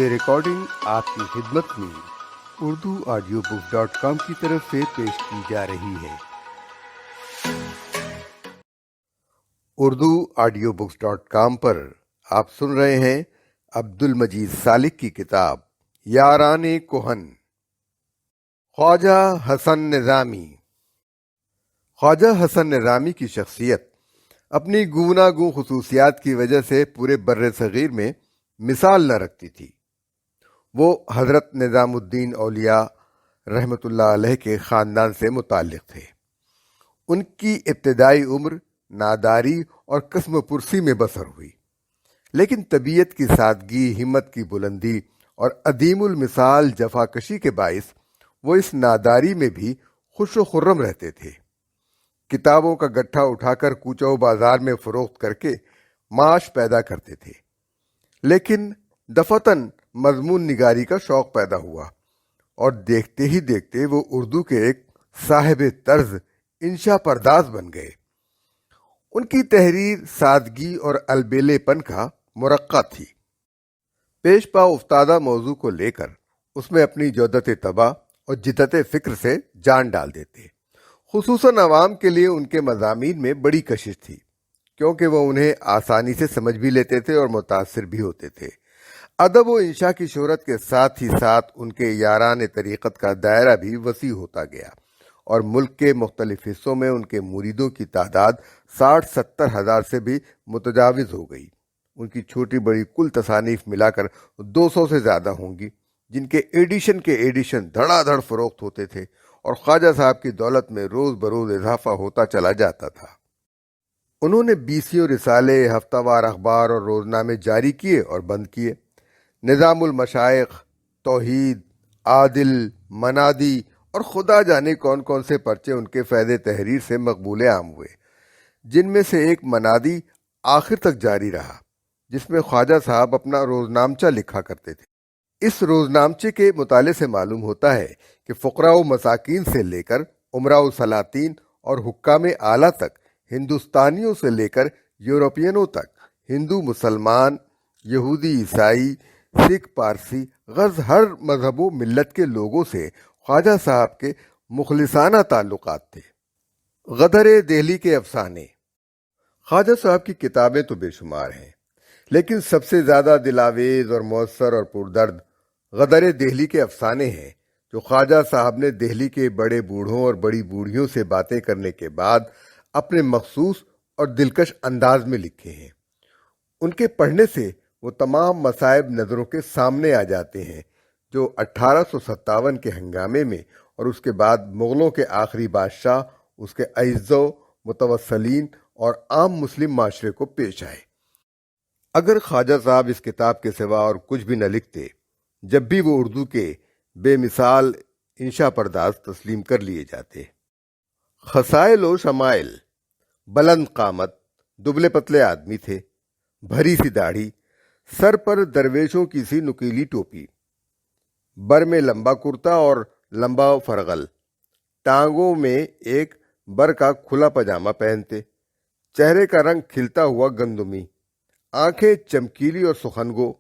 یہ ریکارڈنگ آپ کی خدمت میں urduaudiobooks.com کی طرف سے پیش کی جا رہی ہے۔ urduaudiobooks.com پر آپ سن رہے ہیں عبد المجید سالک کی کتاب یاران کہن۔ خواجہ حسن نظامی۔ خواجہ حسن نظامی کی شخصیت اپنی گوناگوں خصوصیات کی وجہ سے پورے بر صغیر میں مثال نہ رکھتی تھی۔ وہ حضرت نظام الدین اولیاء رحمۃ اللہ علیہ کے خاندان سے متعلق تھے۔ ان کی ابتدائی عمر ناداری اور قسم پرسی میں بسر ہوئی، لیکن طبیعت کی سادگی، ہمت کی بلندی اور عدیم المثال جفاکشی کے باعث وہ اس ناداری میں بھی خوش و خرم رہتے تھے۔ کتابوں کا گٹھا اٹھا کر کوچہ و بازار میں فروخت کر کے معاش پیدا کرتے تھے، لیکن دفعتاً مضمون نگاری کا شوق پیدا ہوا اور دیکھتے ہی دیکھتے وہ اردو کے ایک صاحب طرز انشا پرداز بن گئے۔ ان کی تحریر سادگی اور البیلے پن کا مرقع تھی۔ پیش پا افتادہ موضوع کو لے کر اس میں اپنی جودت طبع اور جدت فکر سے جان ڈال دیتے۔ خصوصاً عوام کے لیے ان کے مضامین میں بڑی کشش تھی، کیونکہ وہ انہیں آسانی سے سمجھ بھی لیتے تھے اور متاثر بھی ہوتے تھے۔ ادب و انشا کی شہرت کے ساتھ ہی ساتھ ان کے یاران طریقت کا دائرہ بھی وسیع ہوتا گیا اور ملک کے مختلف حصوں میں ان کے مریدوں کی تعداد 60-70 ہزار سے بھی متجاوز ہو گئی۔ ان کی چھوٹی بڑی کل تصانیف ملا کر 200 سے زیادہ ہوں گی، جن کے ایڈیشن دھڑا دھڑ فروخت ہوتے تھے اور خواجہ صاحب کی دولت میں روز بروز اضافہ ہوتا چلا جاتا تھا۔ انہوں نے 20 رسالے، ہفتہ وار اخبار اور روزنامے جاری کیے اور بند کیے۔ نظام المشائخ، توحید، عادل، منادی اور خدا جانے کون کون سے پرچے ان کے فیض تحریر سے مقبول عام ہوئے، جن میں سے ایک منادی آخر تک جاری رہا، جس میں خواجہ صاحب اپنا روزنامچہ لکھا کرتے تھے۔ اس روزنامچے کے مطالعے سے معلوم ہوتا ہے کہ فقراء و مساکین سے لے کر امراء و سلاطین اور حکام اعلیٰ تک، ہندوستانیوں سے لے کر یورپینوں تک، ہندو مسلمان، یہودی عیسائی، سکھ پارسی، غرض ہر مذہب و ملت کے لوگوں سے خواجہ صاحب کے مخلصانہ تعلقات تھے۔ غدر دہلی کے افسانے۔ خواجہ صاحب کی کتابیں تو بے شمار ہیں، لیکن سب سے زیادہ دلاویز اور مؤثر اور پردرد غدر دہلی کے افسانے ہیں، جو خواجہ صاحب نے دہلی کے بڑے بوڑھوں اور بڑی بوڑھیوں سے باتیں کرنے کے بعد اپنے مخصوص اور دلکش انداز میں لکھے ہیں۔ ان کے پڑھنے سے وہ تمام مصائب نظروں کے سامنے آ جاتے ہیں جو 1857 کے ہنگامے میں اور اس کے بعد مغلوں کے آخری بادشاہ، اس کے اعزاء، متوسلین اور عام مسلم معاشرے کو پیش آئے۔ اگر خواجہ صاحب اس کتاب کے سوا اور کچھ بھی نہ لکھتے، جب بھی وہ اردو کے بے مثال انشا پرداز تسلیم کر لیے جاتے۔ خصائل و شمائل۔ بلند قامت، دبلے پتلے آدمی تھے، بھری سی داڑھی، سر پر درویشوں کی سی نکیلی ٹوپی، بر میں لمبا کرتا اور لمبا فرغل، ٹانگوں میں ایک بر کا کھلا پاجامہ پہنتے، چہرے کا رنگ کھلتا ہوا گندمی، آنکھیں چمکیلی اور سخنگو،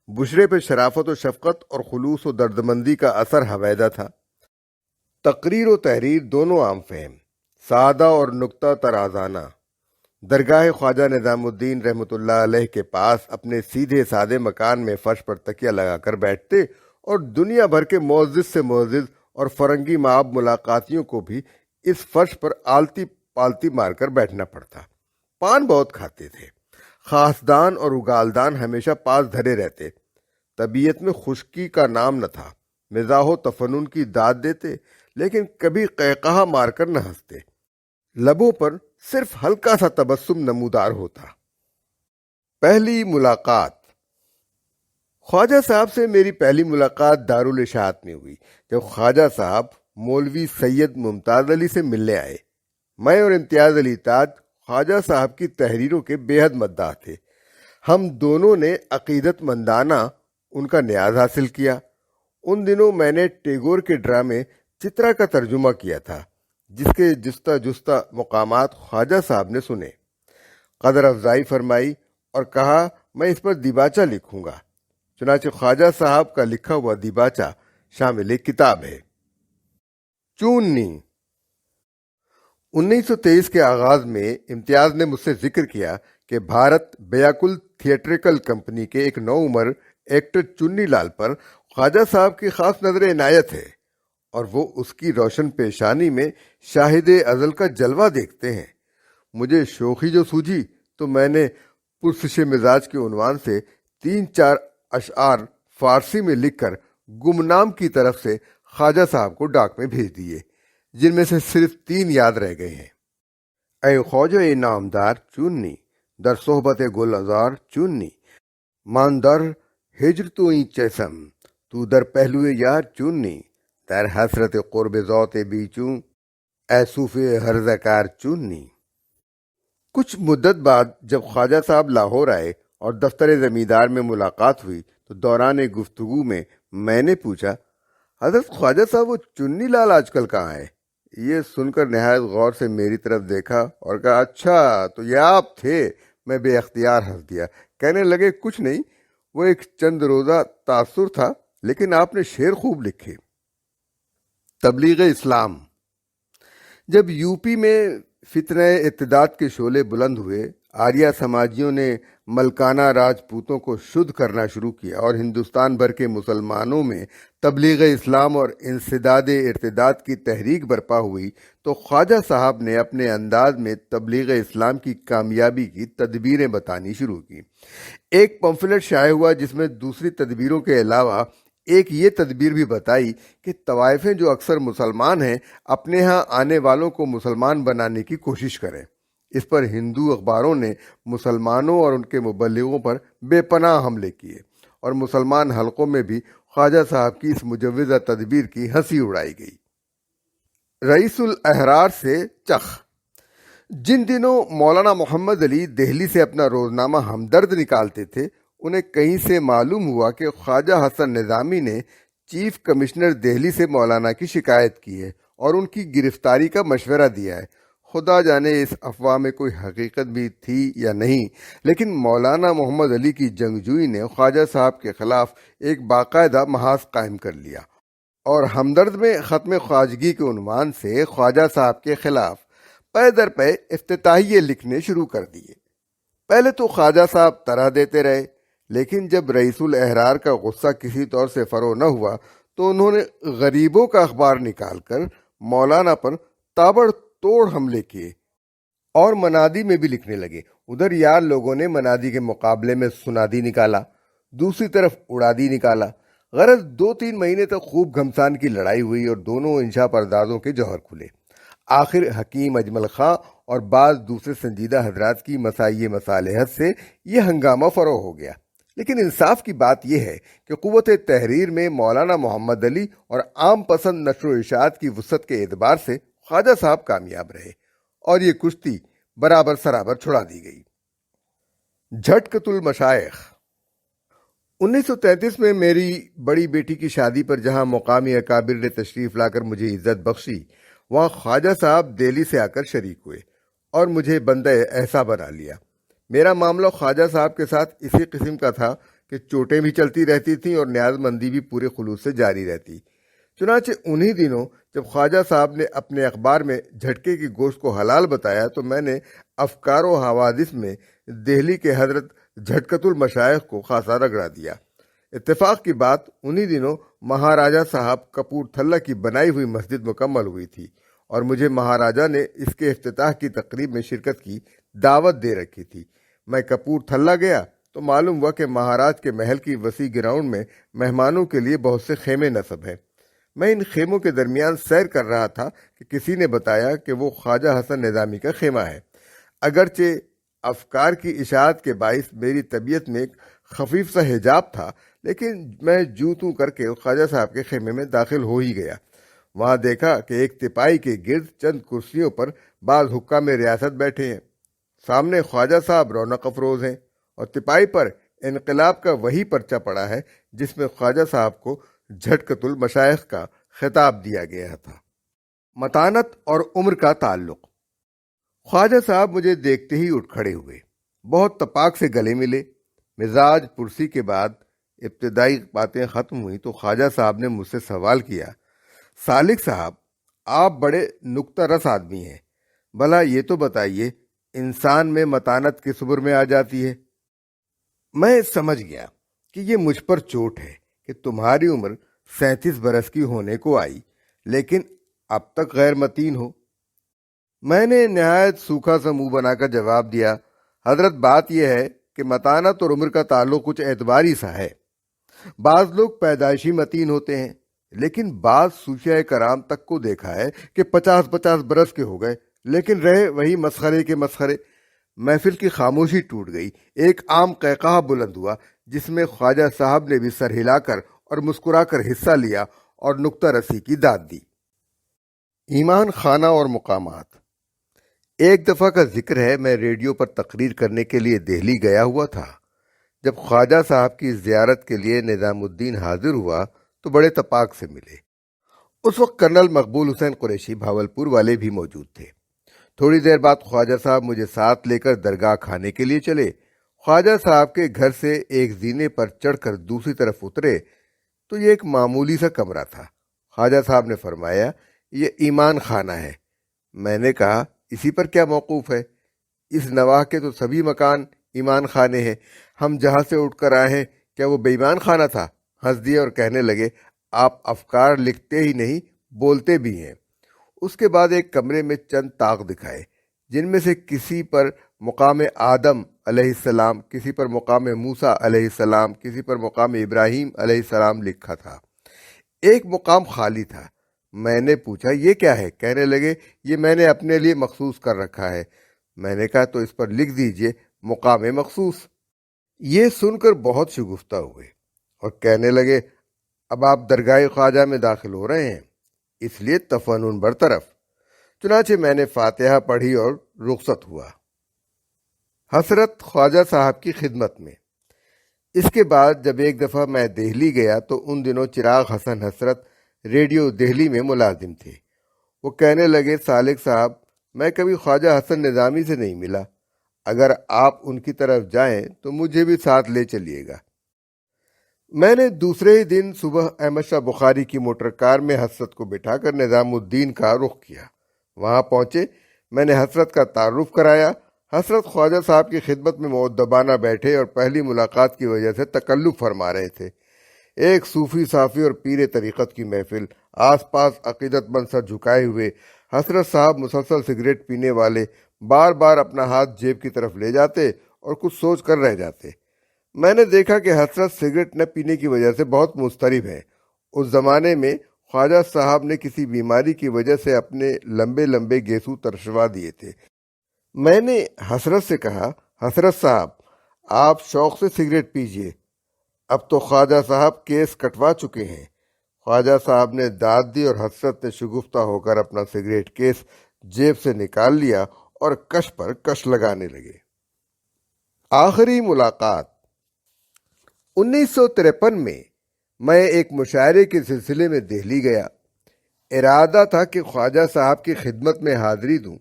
بشرے پہ شرافت و شفقت اور خلوص و دردمندی کا اثر حویدہ تھا۔ تقریر و تحریر دونوں عام فہم، سادہ اور نکتہ ترازانہ۔ درگاہ خواجہ نظام الدین رحمۃ اللہ علیہ کے پاس اپنے سیدھے سادے مکان میں فرش پر تکیہ لگا کر بیٹھتے اور دنیا بھر کے معزز سے معزز اور فرنگی مآب ملاقاتیوں کو بھی اس فرش پر آلتی پالتی مار کر بیٹھنا پڑتا۔ پان بہت کھاتے تھے، خاصدان اور اگالدان ہمیشہ پاس دھرے رہتے۔ طبیعت میں خشکی کا نام نہ تھا، مزاح و تفنن کی داد دیتے، لیکن کبھی قہقہہ مار کر نہ ہنستے۔ لبوں پر صرف ہلکا سا تبسم نمودار ہوتا۔ پہلی ملاقات۔ خواجہ صاحب سے میری پہلی ملاقات دارالاشاعت میں ہوئی، جب خواجہ صاحب مولوی سید ممتاز علی سے ملنے آئے۔ میں اور امتیاز علی تاج خواجہ صاحب کی تحریروں کے بے حد مداح تھے۔ ہم دونوں نے عقیدت مندانہ ان کا نیاز حاصل کیا۔ ان دنوں میں نے ٹیگور کے ڈرامے چترا کا ترجمہ کیا تھا، جس کے جستہ مقامات خواجہ صاحب نے سنے، قدر افزائی فرمائی اور کہا میں اس پر دیباچہ لکھوں گا، چنانچہ خواجہ صاحب کا لکھا ہوا دیباچہ شامل ایک کتاب ہے۔ چوننی 1923 کے آغاز میں امتیاز نے مجھ سے ذکر کیا کہ بھارت بیاکل تھیٹریکل کمپنی کے ایک نو عمر ایکٹر چنی لال پر خواجہ صاحب کی خاص نظر عنایت ہے اور وہ اس کی روشن پیشانی میں شاہد ازل کا جلوہ دیکھتے ہیں۔ مجھے شوخی جو سوجھی تو میں نے پرسش مزاج کے عنوان سے 3-4 اشعار فارسی میں لکھ کر گمنام کی طرف سے خواجہ صاحب کو ڈاک میں بھیج دیے، جن میں سے صرف 3 یاد رہ گئے ہیں۔ اے خواجہ نامدار چونی، در صحبت گل ازار چونی، ماندر ہجر تو این چیسم، تو در پہلو یار چونی، در حسرت قرب ذات بیچوں، اے صوفی ہرزکار چونی۔ کچھ مدت بعد جب خواجہ صاحب لاہور آئے اور دفتر زمیندار میں ملاقات ہوئی تو دوران گفتگو میں نے پوچھا، حضرت خواجہ صاحب وہ چنی لال آج کل کہاں ہے؟ یہ سن کر نہایت غور سے میری طرف دیکھا اور کہا، اچھا تو یہ آپ تھے؟ میں بے اختیار ہنس دیا۔ کہنے لگے، کچھ نہیں، وہ ایک چند روزہ تاثر تھا، لیکن آپ نے شعر خوب لکھے۔ تبلیغ اسلام۔ جب یو پی میں فتنہ ارتداد کے شعلے بلند ہوئے، آریہ سماجیوں نے ملکانہ راجپوتوں کو شدھ کرنا شروع کیا اور ہندوستان بھر کے مسلمانوں میں تبلیغ اسلام اور انسداد ارتداد کی تحریک برپا ہوئی، تو خواجہ صاحب نے اپنے انداز میں تبلیغ اسلام کی کامیابی کی تدبیریں بتانی شروع کی۔ ایک پمفلٹ شائع ہوا جس میں دوسری تدبیروں کے علاوہ ایک یہ تدبیر بھی بتائی کہ طوائفیں جو اکثر مسلمان ہیں اپنے ہاں آنے والوں کو مسلمان بنانے کی کوشش کریں۔ اس پر ہندو اخباروں نے مسلمانوں اور ان کے مبلغوں پر بے پناہ حملے کیے اور مسلمان حلقوں میں بھی خواجہ صاحب کی اس مجوزہ تدبیر کی ہنسی اڑائی گئی۔ رئیس الاحرار سے چخ۔ جن دنوں مولانا محمد علی دہلی سے اپنا روزنامہ ہمدرد نکالتے تھے، انہیں کہیں سے معلوم ہوا کہ خواجہ حسن نظامی نے چیف کمشنر دہلی سے مولانا کی شکایت کی ہے اور ان کی گرفتاری کا مشورہ دیا ہے۔ خدا جانے اس افواہ میں کوئی حقیقت بھی تھی یا نہیں، لیکن مولانا محمد علی کی جنگجوئی نے خواجہ صاحب کے خلاف ایک باقاعدہ محاذ قائم کر لیا اور ہمدرد میں ختم خواجگی کے عنوان سے خواجہ صاحب کے خلاف پے در پے افتتاحیے لکھنے شروع کر دیے۔ پہلے تو خواجہ صاحب طرح دیتے رہے، لیکن جب رئیس الاحرار کا غصہ کسی طور سے فروغ نہ ہوا تو انہوں نے غریبوں کا اخبار نکال کر مولانا پر تابڑ توڑ حملے کیے اور منادی میں بھی لکھنے لگے۔ ادھر یار لوگوں نے منادی کے مقابلے میں سنادی نکالا، دوسری طرف اڑادی نکالا۔ غرض 2-3 مہینے تک خوب گھمسان کی لڑائی ہوئی اور دونوں انشا پردازوں کے جوہر کھلے۔ آخر حکیم اجمل خاں اور بعض دوسرے سنجیدہ حضرات کی مساعی مصالحت سے یہ ہنگامہ فروغ ہو گیا، لیکن انصاف کی بات یہ ہے کہ قوت تحریر میں مولانا محمد علی اور عام پسند نشر و اشاعت کی وسعت کے اعتبار سے خواجہ صاحب کامیاب رہے اور یہ کشتی برابر سرابر چھڑا دی گئی۔ جھٹکت المشائخ۔ 1933 میں میری بڑی بیٹی کی شادی پر جہاں مقامی اکابر نے تشریف لا کر مجھے عزت بخشی، وہاں خواجہ صاحب دہلی سے آ کر شریک ہوئے اور مجھے بندہ احسا بنا لیا۔ میرا معاملہ خواجہ صاحب کے ساتھ اسی قسم کا تھا کہ چوٹیں بھی چلتی رہتی تھیں اور نیاز مندی بھی پورے خلوص سے جاری رہتی۔ چنانچہ انہی دنوں جب خواجہ صاحب نے اپنے اخبار میں جھٹکے کی گوشت کو حلال بتایا تو میں نے افکار و حوادث میں دہلی کے حضرت جھٹکت المشائخ کو خاصا رگڑا دیا۔ اتفاق کی بات انہی دنوں مہاراجہ صاحب کپور تھلہ کی بنائی ہوئی مسجد مکمل ہوئی تھی اور مجھے مہاراجہ نے اس کے افتتاح کی تقریب میں شرکت کی دعوت دے رکھی تھی۔ میں کپور تھلہ گیا تو معلوم ہوا کہ مہاراج کے محل کی وسیع گراؤنڈ میں مہمانوں کے لیے بہت سے خیمے نصب ہیں۔ میں ان خیموں کے درمیان سیر کر رہا تھا کہ کسی نے بتایا کہ وہ خواجہ حسن نظامی کا خیمہ ہے۔ اگرچہ افکار کی اشاعت کے باعث میری طبیعت میں ایک خفیف سا حجاب تھا، لیکن میں جوں توں کر کے خواجہ صاحب کے خیمے میں داخل ہو ہی گیا۔ وہاں دیکھا کہ ایک تپائی کے گرد چند کرسیوں پر بعض حکام ریاست بیٹھے ہیں۔ سامنے خواجہ صاحب رونق افروز ہیں اور تپائی پر انقلاب کا وہی پرچہ پڑا ہے جس میں خواجہ صاحب کو جھٹکت المشائخ کا خطاب دیا گیا تھا۔ متانت اور عمر کا تعلق۔ خواجہ صاحب مجھے دیکھتے ہی اٹھ کھڑے ہوئے، بہت تپاک سے گلے ملے۔ مزاج پرسی کے بعد ابتدائی باتیں ختم ہوئی تو خواجہ صاحب نے مجھ سے سوال کیا، سالک صاحب، آپ بڑے نکتہ رس آدمی ہیں، بھلا یہ تو بتائیے انسان میں متانت کس عمر میں آ جاتی ہے؟ میں سمجھ گیا کہ یہ مجھ پر چوٹ ہے کہ تمہاری عمر 37 برس کی ہونے کو آئی لیکن اب تک غیر متین ہو۔ میں نے نہایت سوکھا سا منہ بنا کر جواب دیا، حضرت بات یہ ہے کہ متانت اور عمر کا تعلق کچھ اعتباری سا ہے۔ بعض لوگ پیدائشی متین ہوتے ہیں، لیکن بعض صوفیاء کرام تک کو دیکھا ہے کہ 50 برس کے ہو گئے لیکن رہے وہی مسخرے کے مسخرے۔ محفل کی خاموشی ٹوٹ گئی، ایک عام قہقہہ بلند ہوا جس میں خواجہ صاحب نے بھی سر ہلا کر اور مسکرا کر حصہ لیا اور نکتہ رسی کی داد دی۔ ایمان خانہ اور مقامات۔ ایک دفعہ کا ذکر ہے، میں ریڈیو پر تقریر کرنے کے لیے دہلی گیا ہوا تھا۔ جب خواجہ صاحب کی زیارت کے لیے نظام الدین حاضر ہوا تو بڑے تپاک سے ملے۔ اس وقت کرنل مقبول حسین قریشی بھاولپور والے بھی موجود تھے۔ تھوڑی دیر بعد خواجہ صاحب مجھے ساتھ لے کر درگاہ کھانے کے لیے چلے۔ خواجہ صاحب کے گھر سے ایک زینے پر چڑھ کر دوسری طرف اترے تو یہ ایک معمولی سا کمرہ تھا۔ خواجہ صاحب نے فرمایا، یہ ایمان خانہ ہے۔ میں نے کہا، اسی پر کیا موقوف ہے؟ اس نواح کے تو سبھی مکان ایمان خانے ہیں، ہم جہاں سے اٹھ کر آئے ہیں کیا وہ بے ایمان خانہ تھا؟ ہنس دیے اور کہنے لگے، آپ افکار لکھتے ہی نہیں بولتے بھی ہیں۔ اس کے بعد ایک کمرے میں چند طاق دکھائے جن میں سے کسی پر مقام آدم علیہ السلام، کسی پر مقام موسیٰ علیہ السلام، کسی پر مقام ابراہیم علیہ السلام لکھا تھا۔ ایک مقام خالی تھا۔ میں نے پوچھا، یہ کیا ہے؟ کہنے لگے، یہ میں نے اپنے لیے مخصوص کر رکھا ہے۔ میں نے کہا، تو اس پر لکھ دیجئے مقام مخصوص۔ یہ سن کر بہت شگفتہ ہوئے اور کہنے لگے، اب آپ درگاہ خواجہ میں داخل ہو رہے ہیں، اس لیے تفنن برطرف۔ چنانچہ میں نے فاتحہ پڑھی اور رخصت ہوا۔ حسرت خواجہ صاحب کی خدمت میں۔ اس کے بعد جب ایک دفعہ میں دہلی گیا تو ان دنوں چراغ حسن حسرت ریڈیو دہلی میں ملازم تھے۔ وہ کہنے لگے، سالک صاحب، میں کبھی خواجہ حسن نظامی سے نہیں ملا، اگر آپ ان کی طرف جائیں تو مجھے بھی ساتھ لے چلیے گا۔ میں نے دوسرے ہی دن صبح احمد شاہ بخاری کی موٹر کار میں حسرت کو بٹھا کر نظام الدین کا رخ کیا۔ وہاں پہنچے، میں نے حسرت کا تعارف کرایا۔ حسرت خواجہ صاحب کی خدمت میں مؤدبانہ بیٹھے اور پہلی ملاقات کی وجہ سے تکلف فرما رہے تھے۔ ایک صوفی صافی اور پیر طریقت کی محفل، آس پاس عقیدت مند سر جھکائے ہوئے۔ حسرت صاحب مسلسل سگریٹ پینے والے، بار بار اپنا ہاتھ جیب کی طرف لے جاتے اور کچھ سوچ کر رہ جاتے۔ میں نے دیکھا کہ حسرت سگریٹ نہ پینے کی وجہ سے بہت مضطرب ہیں۔ اس زمانے میں خواجہ صاحب نے کسی بیماری کی وجہ سے اپنے لمبے لمبے گیسو ترشوا دیے تھے۔ میں نے حسرت سے کہا، حسرت صاحب، آپ شوق سے سگریٹ پیجئے، اب تو خواجہ صاحب کیس کٹوا چکے ہیں۔ خواجہ صاحب نے داد دی اور حسرت نے شگفتہ ہو کر اپنا سگریٹ کیس جیب سے نکال لیا اور کش پر کش لگانے لگے۔ آخری ملاقات۔ 1953 میں ایک مشاعرے کے سلسلے میں دہلی گیا۔ ارادہ تھا کہ خواجہ صاحب کی خدمت میں حاضری دوں۔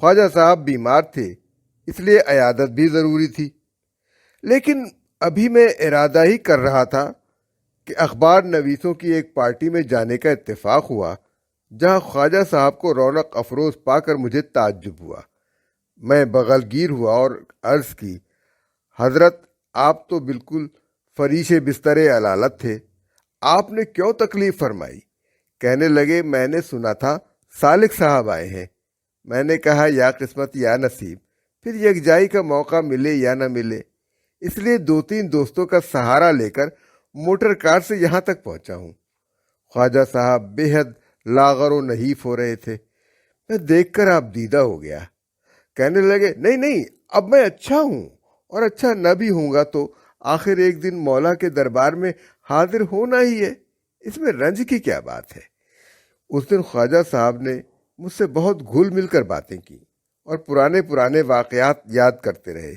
خواجہ صاحب بیمار تھے، اس لیے عیادت بھی ضروری تھی۔ لیکن ابھی میں ارادہ ہی کر رہا تھا کہ اخبار نویسوں کی ایک پارٹی میں جانے کا اتفاق ہوا، جہاں خواجہ صاحب کو رونق افروز پا کر مجھے تعجب ہوا۔ میں بغل گیر ہوا اور عرض کی، حضرت، آپ تو بالکل فریش بستر علالت تھے، آپ نے کیوں تکلیف فرمائی؟ کہنے لگے، میں نے سنا تھا سالک صاحب آئے ہیں۔ میں نے کہا، یا قسمت یا نصیب، پھر یکجائی کا موقع ملے یا نہ ملے، اس لیے 2-3 دوستوں کا سہارا لے کر موٹر کار سے یہاں تک پہنچا ہوں۔ خواجہ صاحب بے حد لاغر و نحیف ہو رہے تھے۔ میں دیکھ کر آپ دیدہ ہو گیا۔ کہنے لگے، نہیں، اب میں اچھا ہوں، اور اچھا نہ بھی ہوں گا تو آخر ایک دن مولا کے دربار میں حاضر ہونا ہی ہے، اس میں رنج کی کیا بات ہے۔ اس دن خواجہ صاحب نے مجھ سے بہت گھل مل کر باتیں کی اور پرانے واقعات یاد کرتے رہے۔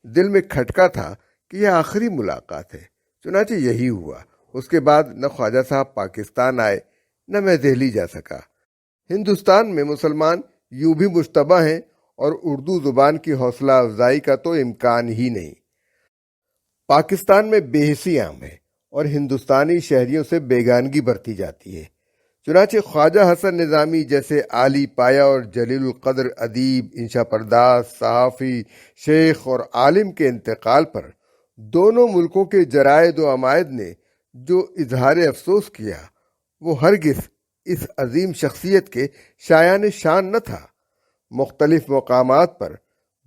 دل میں کھٹکا تھا کہ یہ آخری ملاقات ہے، چنانچہ یہی ہوا۔ اس کے بعد نہ خواجہ صاحب پاکستان آئے نہ میں دہلی جا سکا۔ ہندوستان میں مسلمان یوں بھی مشتبہ ہیں اور اردو زبان کی حوصلہ افزائی کا تو امکان ہی نہیں۔ پاکستان میں بے حسی عام ہے اور ہندوستانی شہریوں سے بیگانگی برتی جاتی ہے۔ چنانچہ خواجہ حسن نظامی جیسے عالی پایہ اور جلیل القدر ادیب، انشا پرداز، صحافی، شیخ اور عالم کے انتقال پر دونوں ملکوں کے جرائد و عمائد نے جو اظہار افسوس کیا وہ ہرگز اس عظیم شخصیت کے شایان شان نہ تھا۔ مختلف مقامات پر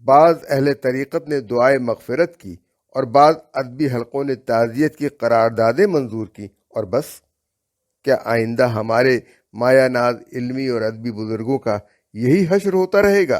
بعض اہل طریقت نے دعائے مغفرت کی اور بعض ادبی حلقوں نے تعزیت کی قراردادیں منظور کی، اور بس کیا آئندہ ہمارے مایہ ناز علمی اور ادبی بزرگوں کا یہی حشر ہوتا رہے گا؟